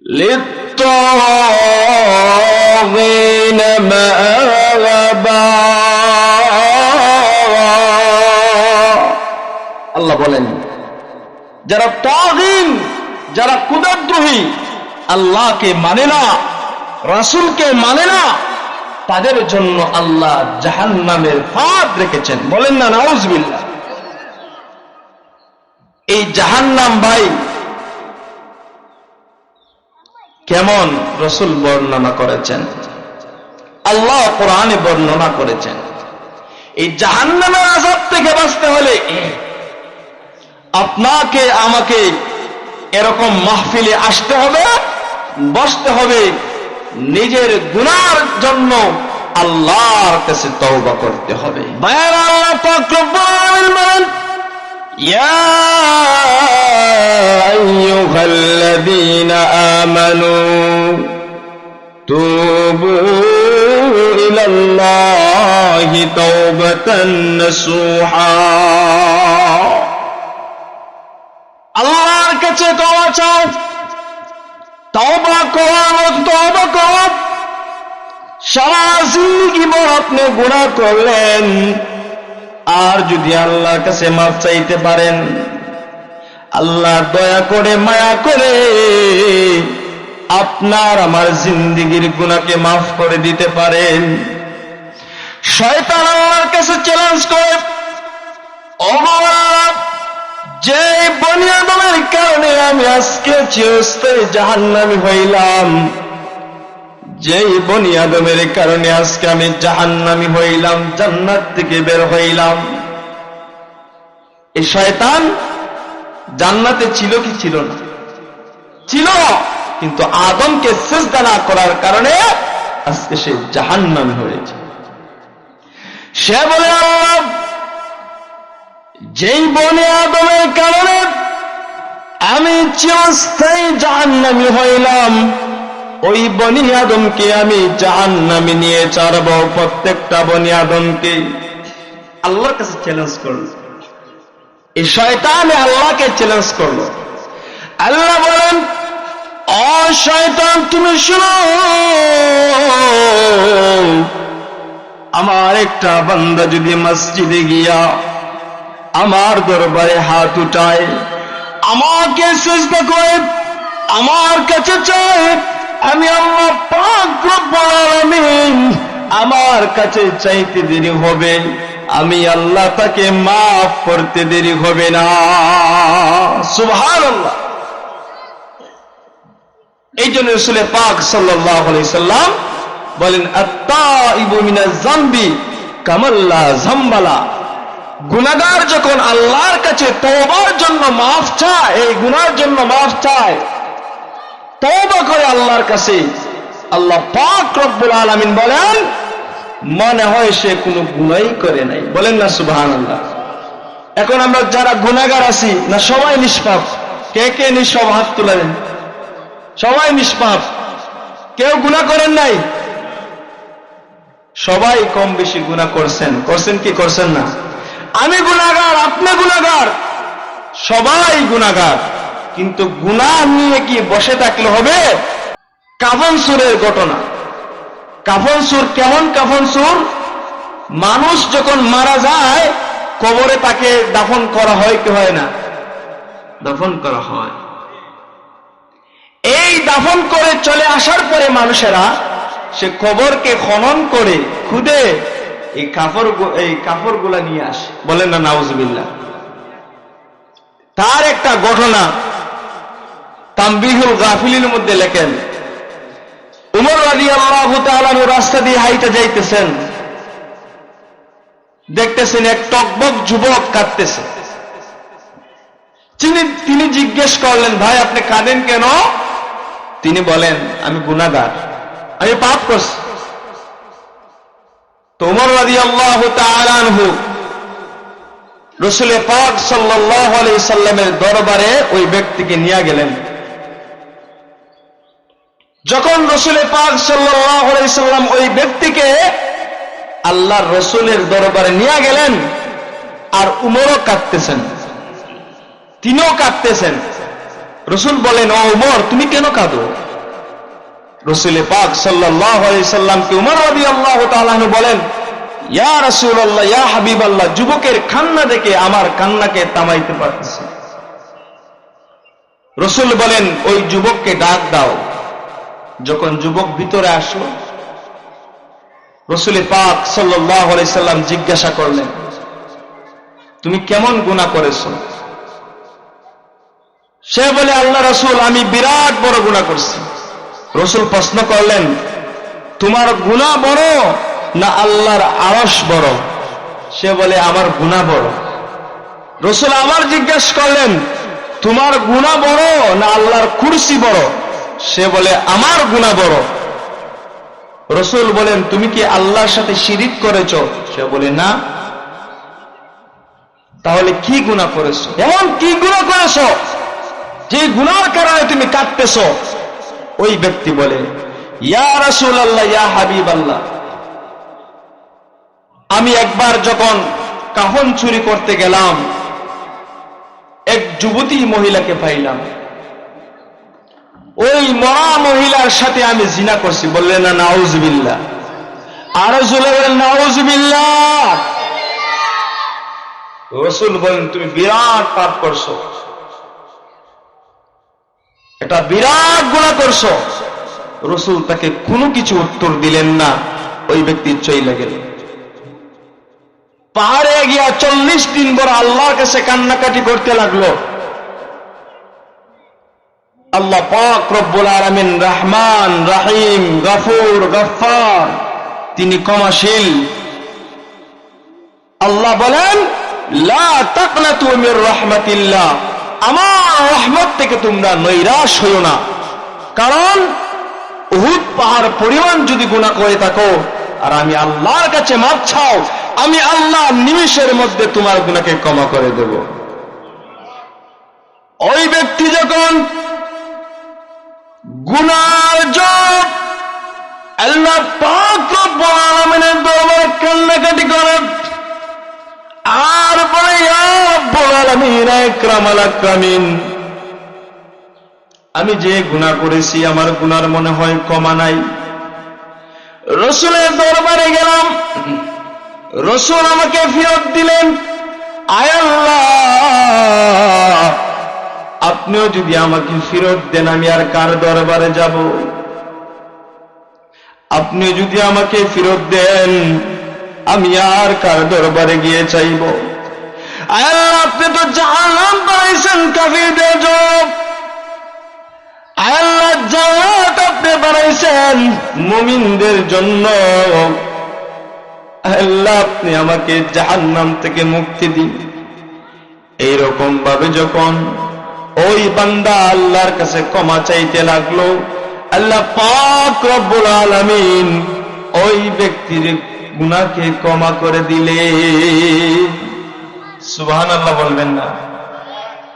للطاغين مآبا। আল্লাহ বলেন যারা তাগীন, যারা কুদরতদ্রোহী, আল্লাহকে মানে না, রাসূলকে মানে না, তাদের জন্য আল্লাহ জাহান্নামের ফাঁদ রেখেছেন। বলেন না নাউজুবিল্লাহ। এই জাহান্নাম ভাই কেমন রাসূল বর্ণনা করেছেন, আল্লাহ কোরআনে বর্ণনা করেছেন। এই জাহান্নামের আযাব থেকে বাঁচতে হলে আপনাকে আমাকে এরকম মাহফিলে আসতে হবে, বসতে হবে, নিজের গুনার জন্য আল্লাহর কাছে তওবা করতে হবে। বায়ান আল্লাহ পাক রব্বুল আলামিন বলেন, ইয়া আইয়ুহাল্লাযীনা আমানু তুবু ইলাল্লাহি তাওবাতান নাসুহা। আল্লাহর কাছে তওবা চাও, তওবা করো। সারা জিন্দেগি ভর আপনি গুনাহ করলেন, আর যদি আল্লাহর কাছে মাফ চাইতে পারেন, আল্লাহ দয়া করে মায়া করে আপনার আমার জিন্দেগির গুনাহকে মাফ করে দিতে পারেন। শয়তান আল্লাহর কাছে চ্যালেঞ্জ করে, ও আল্লাহ, যে বনি আদমের কারণে আমি আজকে চিরস্থায়ী জাহান্নামী হইলাম, যেই বনি আদমের কারণে আজকে আমি জাহান্নামী হইলাম, জান্নাত থেকে বের হইলাম। এই শয়তান জান্নাতে ছিল কি ছিল না? ছিল, কিন্তু আদমকে সিজদা না করার কারণে আজকে সে জাহান্নামী হয়েছে। সে বলে, আল্লাহ, যেই বনি আদমের কারণে আমি চিরস্থায়ী জাহান্নামী হইলাম, ওই বনি আদমকে আমি জাহান্নামে নিয়ে ছাড়ব, প্রত্যেকটা বনি আদমকে। আল্লাহর কাছে চ্যালেঞ্জ করল, এই শয়তান আল্লাহকে চ্যালেঞ্জ করলো। আল্লাহ বলেন, ও শয়তান, তুমি শুনো, আমার একটা বান্দা যদি মসজিদে গিয়া আমার দরবারে হাত উঠায়, আমাকে সিজদা করে, আমার কাছে চায়, আমি আল্লাহ পাক রব্বুল আলামিন আমার কাছে চাইতে দেরি হবে, আমি আল্লাহ তাকে মাফ করতে দেরি হবে না। সুবহানাল্লাহ। এই জন্য রাসূল পাক সাল্লাল্লাহু আলাইহি সাল্লাম বলেন, আত-তাইবু মিনাজ যামবি কামাল্লা যামবালা। গুনাহগার যখন আল্লাহর কাছে তওবার জন্য মাফ চায়, এই গুনার জন্য মাফ চায়, তওবা করে আল্লাহর কাছে, আল্লাহ পাক রব্বুল আলামিন বলেন, মনে হয় সে কোনো গুনাহই করে নাই। বলেন না সুবহানাল্লাহ। এখন আমরা যারা গুনাহগার আছি, না সবাই নিষ্পাপ? কে কে নিষ্পাপ হাত তুলেন। সবাই নিষ্পাপ, কেউ গুনাহ করেন নাই? সবাই কম বেশি গুনাহ করছেন কি করছেন না? আমি গুনাহগার, আপনি গুনাহগার, সবাই গুনাহগার। কিন্তু গুনাহ নিয়ে কি বসে থাকলে হবে? কাফন সুরের ঘটনা। কাফন সুর কেমন? কাফন সুর, মানুষ যখন মারা যায় কবরে তাকে দাফন করা হয় কি হয় না? দাফন করা হয়। এই দাফন করে চলে আসার পরে মানুষেরা সে কবরকে খনন করে খুদে এই কাপড়গুলা নিয়ে আসে। বলেন না নাউজুবিল্লাহ। তার একটা ঘটনা তামবিহুল গাফিলিনের মধ্যে লেখেন, উমর রাদিয়াল্লাহু তাআলা রাস্তা দিয়ে হাইটা যাইতেছেন, দেখতেছেন এক টকবক যুবক কাঁদতেছে। তিনি জিজ্ঞেস করলেন, ভাই আপনি কাঁদেন কেন? তিনি বলেন, আমি গুনাহগার, আমি পাপ করছি। তো উমর রাদিয়াল্লাহু তাআলা আনহু রাসূল পাক সাল্লাল্লাহু আলাইহি সাল্লামের দরবারে ওই ব্যক্তিকে নিয়ে গেলেন। যখন রাসূল পাক সাল্লাল্লাহু আলাইহি সাল্লাম ওই ব্যক্তিকে আল্লাহর রাসূলের দরবারে নিয়ে গেলেন, আর উমরও কাঁদতেছেন, তিনিও কাঁদতেছেন। রাসূল বলেন, ও উমর, তুমি কেন কাঁদো? রাসূল পাক সাল্লাল্লাহু আলাইহি সাল্লামকে উমর রাদিয়াল্লাহু তাআলা আনহু বলেন, ইয়া রাসূলুল্লাহ, ইয়া হাবিবাল্লাহ, যুবকের কান্না দেখে আমার কান্নাকে থামাইতে পারতেছি। রাসূল বলেন, ওই যুবককে ডাক দাও। যখন যুবক ভিতরে আসলো, রাসূল পাক সাল্লাল্লাহু আলাইহি সাল্লাম জিজ্ঞাসা করলেন, তুমি কেমন গুনাহ করেছো? সে বলে, আল্লাহ রাসূল, আমি বিরাট বড় গুনাহ করছি। রাসূল প্রশ্ন করলেন, তোমার গুনাহ বড় না আল্লাহর আরশ বড়? সে বলে, আমার গুনাহ বড়। রাসূল আবার জিজ্ঞাসা করলেন, তোমার গুনাহ বড় না আল্লাহর কুরসি বড়? সে বলে, আমার গুনাহ বড়। রাসূল বলেন, তুমি কি আল্লাহর সাথে শিরিক করেছো? সে বলে, না। তাহলে কি গুনাহ করেছো? এমন কি গুনাহ করেছো যে গুনাহর কারণে তুমি কাঁদতেছো? ওই ব্যক্তি বলে, ইয়া রাসূলুল্লাহ, ইয়া হাবিবাল্লাহ, আমি একবার যখন কাফন চুরি করতে গেলাম, এক যুবতী মহিলাকে পাইলাম। ওই মরা মহিলার সাথে আমি জিনা করছি। বললেন না, নাউজুবিল্লাহ। আর জোরে বলেন, নাউজুবিল্লাহ। রাসূল বলেন, তুমি বিরাট পাপ করছো, এটা বিরাট গুনাহ করছো। রাসূল তাকে কোনো কিছু উত্তর দিলেন না। ওই ব্যক্তি চলে গেল। পাহাড়ে গিয়া 40 দিন বড় আল্লাহর কাছে কান্নাকাটি করতে লাগলো। আল্লাহ পাক রব্বুল আলামিন রহমান, রহিম, গফুর, গফফার, তিনি ক্ষমাশীল। আল্লাহ বলেন, লা তাকনাতু মির রাহমাতিল্লাহ, আমার রহমত থেকে তোমরা নৈরাশ হইও না। কারণ উহুদ পাহাড় পরিমাণ যদি গুনাহ করে থাকো আর আমি আল্লাহর কাছে মাপ চাও, আমি আল্লাহ নিমিষের মধ্যে তোমার গুনাহকে ক্ষমা করে দেব। ওই ব্যক্তি যখন গুনার জন্য আল্লাহ পাক রব্বুল আলামিনের দরবারে কান্নাকাটি করে আর বলে, ইয়া রব্বুল আলামিন, আকরামাল আকরামিন, আমি যে গুনাহ করেছি আমার গুনার মনে হয় ক্ষমা নাই। রাসূলের দরবারে গেলাম, রাসূল আমাকে ফেরত দিলেন। আয় আল্লাহ, আপনিও যদি আমাকে ফেরত দেন আমি আর কার দরবারে যাব? আপনি যদি আমাকে ফেরত দেন আমি আর কার দরবারে গিয়ে চাইব? আয় আল্লাহ, আপনি তো জাহান্নাম বানাইছেন কাফিরদের জন্য, আয় আল্লাহ জান্নাত আপনি বানাইছেন মুমিনদের জন্য। আল্লাহ, আপনি আমাকে জাহান্নাম থেকে মুক্তি দিন। এইরকম ভাবে যখন ওই বান্দা আল্লাহর কাছে ক্ষমা চাইতে লাগলো, আল্লাহ পাক রব্বুল আলামিন ওই ব্যক্তির গুনাহকে ক্ষমা করে দিলেন। সুবহানাল্লাহ বলবেন না?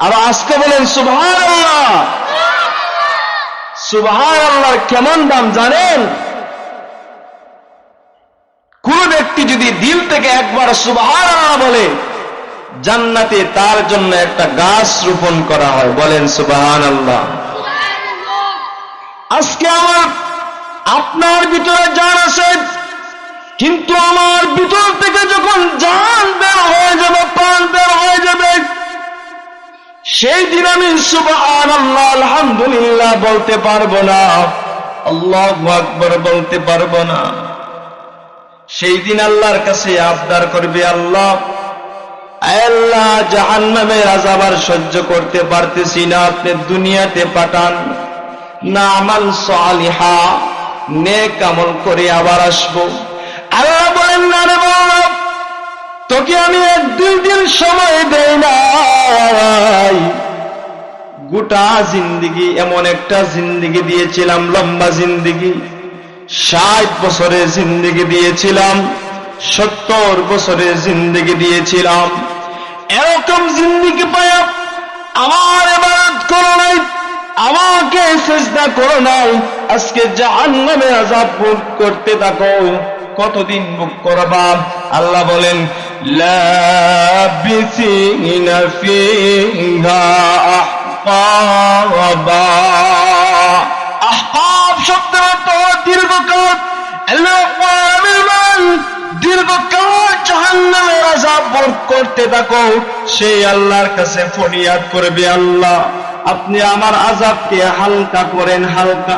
আর আজকে বলেন সুবহানাল্লাহ। সুবহানাল্লাহর কেমন দাম জানেন? কোন ব্যক্তি যদি দিল থেকে একবার সুবহানাল্লাহ বলে, জান্নাতে তার জন্য একটা গাছ রোপণ করা হয়। বলেন সুবহানাল্লাহ। আজকে আমার আপনার ভিতরে জান আছে, কিন্তু আমার ভিতর থেকে যখন জান বের হয়ে যাবে, প্রাণ বের হয়ে যাবে, সেই দিন আমি সুবহানাল্লাহ, আলহামদুলিল্লাহ বলতে পারবো না, আল্লাহু আকবার বলতে পারবো না। সেই দিন আল্লাহর কাছে আবদার করবে, আল্লাহ, আল্লাহ, জাহান্নামের আযাব আর সহ্য করতে পারতেছি না, আপনি দুনিয়াতে পাঠান, না আমাল সালিহা, নেক আমল করে আবার আসবো। আল্লাহ বলেন, না রে বাবা, তোকে আমি 1-2 দিন সময় দেই নাই, গোটা জিন্দেগি, এমন একটা জিন্দেগি দিয়েছিলাম, লম্বা জিন্দেগি, 60 বছরের জিন্দেগি দিয়েছিলাম, 70 বছরের জিন্দেগি দিয়েছিলাম। এরকম জিন্দেগি পায়া আমার ইবাদত করো নাই, আমাকে সিজদা করো নাই, আজকে জাহান্নামে আযাব ভোগ করতে থাকো। কতদিন ভোগ করবা? আল্লাহ বলেন, লাবিসিনা ফিহা আহকাবা। আহকাব শব্দের অর্থ দীর্ঘকাল দীর্ঘকাল জাহান্নামের আযাব ভোগ করতে থাকো, সেই আল্লাহর কাছে ফরিয়াদ করবে, আল্লাহ আপনি আমার আযাবকে হালকা করেন, হালকা।